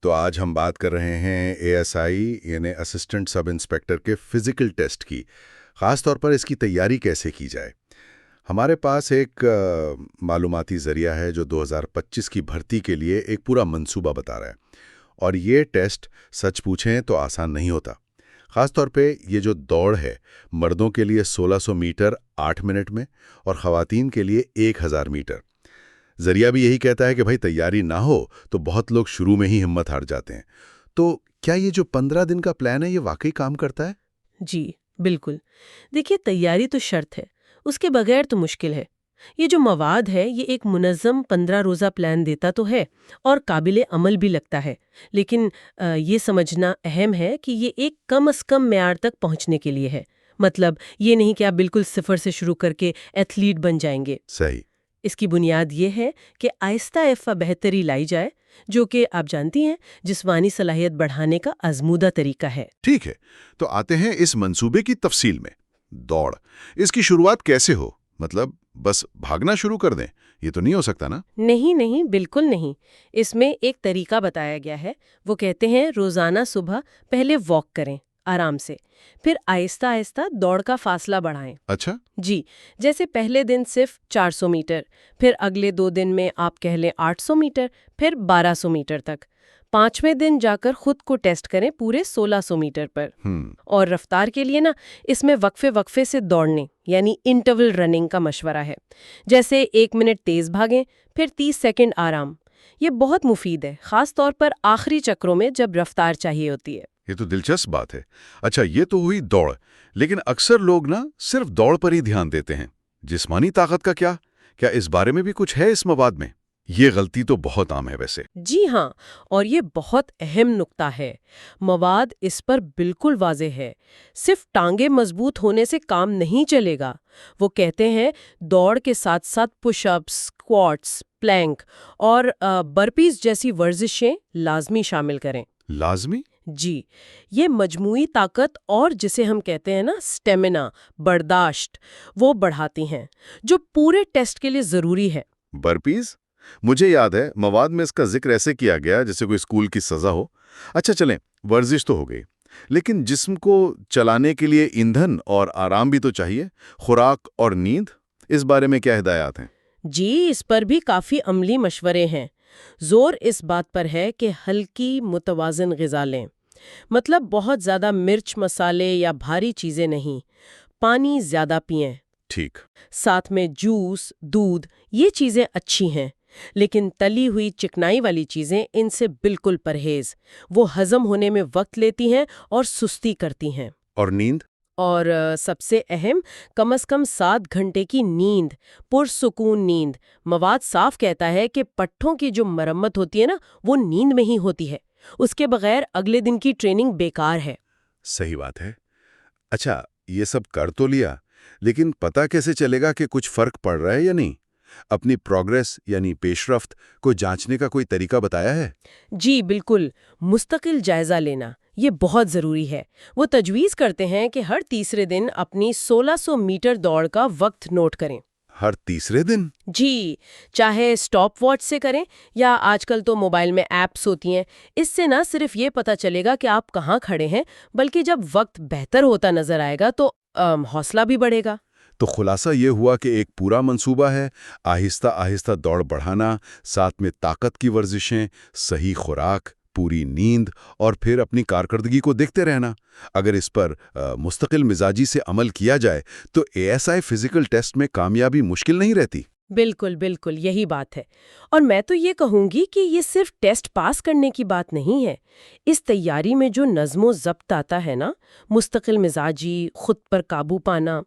تو آج ہم بات کر رہے ہیں ASI یعنی اسسٹنٹ سب انسپیکٹر کے فزیکل ٹیسٹ کی، خاص طور پر اس کی تیاری کیسے کی جائے۔ ہمارے پاس ایک معلوماتی ذریعہ ہے جو 2025 کی بھرتی کے لیے ایک پورا منصوبہ بتا رہا ہے، اور یہ ٹیسٹ سچ پوچھیں تو آسان نہیں ہوتا۔ خاص طور پہ یہ جو دوڑ ہے، مردوں کے لیے 1600 میٹر 8 منٹ میں اور خواتین کے لیے 1000 میٹر۔ ذریعہ بھی یہی کہتا ہے کہ بھائی تیاری نہ ہو تو بہت لوگ شروع میں ہی ہمت ہار جاتے ہیں۔ تو کیا یہ جو 15 دن کا پلان ہے یہ واقعی کام کرتا ہے؟ جی بالکل۔ دیکھیے، تیاری تو شرط ہے، اس کے بغیر تو مشکل ہے۔ یہ جو مواد ہے یہ ایک منظم 15 روزہ پلان دیتا تو ہے اور قابل عمل بھی لگتا ہے، لیکن یہ سمجھنا اہم ہے کہ یہ ایک کم از کم معیار تک پہنچنے کے لیے ہے۔ مطلب یہ نہیں کہ آپ بالکل صفر سے شروع کر کے ایتھلیٹ بن جائیں گے۔ صحیح۔ اس کی بنیاد یہ ہے کہ آہستہ آہستہ بہتری لائی جائے، جو کہ آپ جانتی ہیں جسمانی صلاحیت بڑھانے کا آزمودہ طریقہ ہے۔ ٹھیک ہے، تو آتے ہیں اس منصوبے کی تفصیل میں۔ دوڑ، اس کی شروعات کیسے ہو؟ مطلب بس بھاگنا شروع کر دیں؟ یہ تو نہیں ہو سکتا نا؟ نہیں، بالکل نہیں۔ اس میں ایک طریقہ بتایا گیا ہے۔ وہ کہتے ہیں روزانہ صبح پہلے واک کریں آرام سے، پھر آہستہ آہستہ دوڑ کا فاصلہ بڑھائیں۔ اچھا۔ جی، جیسے پہلے دن صرف 400 میٹر، پھر اگلے 2 دن میں آپ کہہ لیں 800 میٹر، پھر 1200 میٹر تک۔ 5ویں دن جا کر خود کو ٹیسٹ کریں پورے 1600 میٹر پر۔ اور رفتار کے لیے نا، اس میں وقفے سے دوڑنے یعنی انٹرول رننگ کا مشورہ ہے۔ جیسے 1 منٹ تیز بھاگیں، پھر 30 سیکنڈ آرام۔ یہ بہت مفید ہے، خاص طور پر آخری چکروں میں جب رفتار چاہیے ہوتی ہے۔ یہ تو دلچسپ بات ہے۔ اچھا، یہ تو ہوئی دوڑ، لیکن اکثر لوگ نا صرف دوڑ پر ہی دھیان دیتے ہیں۔ جسمانی طاقت کا کیا اس بارے میں بھی کچھ ہے اس مواد میں؟ یہ غلطی تو بہت عام ہے ویسے۔ جی ہاں، اور یہ بہت اہم نکتہ ہے۔ مواد اس پر بالکل واضح ہے۔ صرف ٹانگیں مضبوط ہونے سے کام نہیں چلے گا۔ وہ کہتے ہیں دوڑ کے ساتھ ساتھ پش اپس، اسکواٹس، پلینک اور برپیز جیسی ورزشیں لازمی شامل کریں۔ لازمی؟ جی، یہ مجموعی طاقت اور جسے ہم کہتے ہیں نا اسٹیمنا، برداشت، وہ بڑھاتی ہیں، جو پورے ٹیسٹ کے لیے ضروری ہے۔ برپیز؟ مجھے یاد ہے مواد میں اس کا ذکر ایسے کیا گیا جیسے کوئی اسکول کی سزا ہو۔ اچھا چلیں، ورزش تو ہو گئی، لیکن جسم کو چلانے کے لیے ایندھن اور آرام بھی تو چاہیے۔ خوراک اور نیند، اس بارے میں کیا ہدایات ہیں؟ جی، اس پر بھی کافی عملی مشورے ہیں۔ زور اس بات پر ہے کہ ہلکی متوازن غذا لیں، مطلب بہت زیادہ مرچ، مسالے یا بھاری چیزیں نہیں۔ پانی زیادہ پئیں۔ ٹھیک۔ ساتھ میں جوس، دودھ، یہ چیزیں اچھی ہیں، لیکن تلی ہوئی چکنائی والی چیزیں ان سے بالکل پرہیز۔ وہ ہضم ہونے میں وقت لیتی ہیں اور سستی کرتی ہیں۔ اور نیند؟ اور سب سے اہم، کم از کم 7 گھنٹے کی نیند، پرسکون نیند۔ مواد صاف کہتا ہے کہ پٹھوں کی جو مرمت ہوتی ہے نا، وہ نیند میں ہی ہوتی ہے۔ اس کے بغیر اگلے دن کی ٹریننگ بیکار ہے۔ صحیح بات ہے۔ اچھا، یہ سب کر تو لیا، لیکن پتہ کیسے چلے گا کہ کچھ فرق پڑ رہا ہے یا نہیں؟ اپنی پروگریس یعنی پیش رفت کو جانچنے کا کوئی طریقہ بتایا ہے؟ جی بالکل، مستقل جائزہ لینا یہ بہت ضروری ہے۔ وہ تجویز کرتے ہیں کہ ہر تیسرے دن اپنی 1600 میٹر دوڑ کا وقت نوٹ کریں۔ ہر تیسرے دن؟ جی، چاہے اسٹاپ واچ سے کریں یا آج کل تو موبائل میں ایپس ہوتی ہیں۔ اس سے نہ صرف یہ پتہ چلے گا کہ آپ کہاں کھڑے ہیں، بلکہ جب وقت بہتر ہوتا نظر آئے گا تو حوصلہ بھی بڑھے گا۔ تو خلاصہ یہ ہوا کہ ایک پورا منصوبہ ہے، آہستہ آہستہ دوڑ بڑھانا، ساتھ میں طاقت کی ورزشیں، صحیح خوراک، پوری نیند، اور پھر اپنی کارکردگی کو دیکھتے رہنا۔ اگر اس پر مستقل مزاجی سے عمل کیا جائے تو ASI فزیکل ٹیسٹ میں کامیابی مشکل نہیں رہتی۔ بالکل یہی بات ہے۔ اور میں تو یہ کہوں گی کہ یہ صرف ٹیسٹ پاس کرنے کی بات نہیں ہے۔ اس تیاری میں جو نظم و ضبط آتا ہے نا، مستقل مزاجی، خود پر قابو پانا،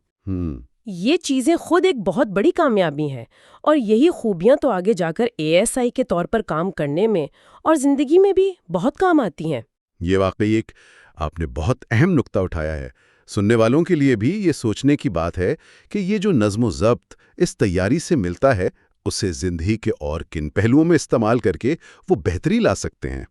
یہ چیزیں خود ایک بہت بڑی کامیابی ہیں، اور یہی خوبیاں تو آگے جا کر ASI کے طور پر کام کرنے میں اور زندگی میں بھی بہت کام آتی ہیں۔ یہ واقعی آپ نے بہت اہم نکتہ اٹھایا ہے۔ سننے والوں کے لیے بھی یہ سوچنے کی بات ہے کہ یہ جو نظم و ضبط اس تیاری سے ملتا ہے، اسے زندگی کے اور کن پہلوؤں میں استعمال کر کے وہ بہتری لا سکتے ہیں۔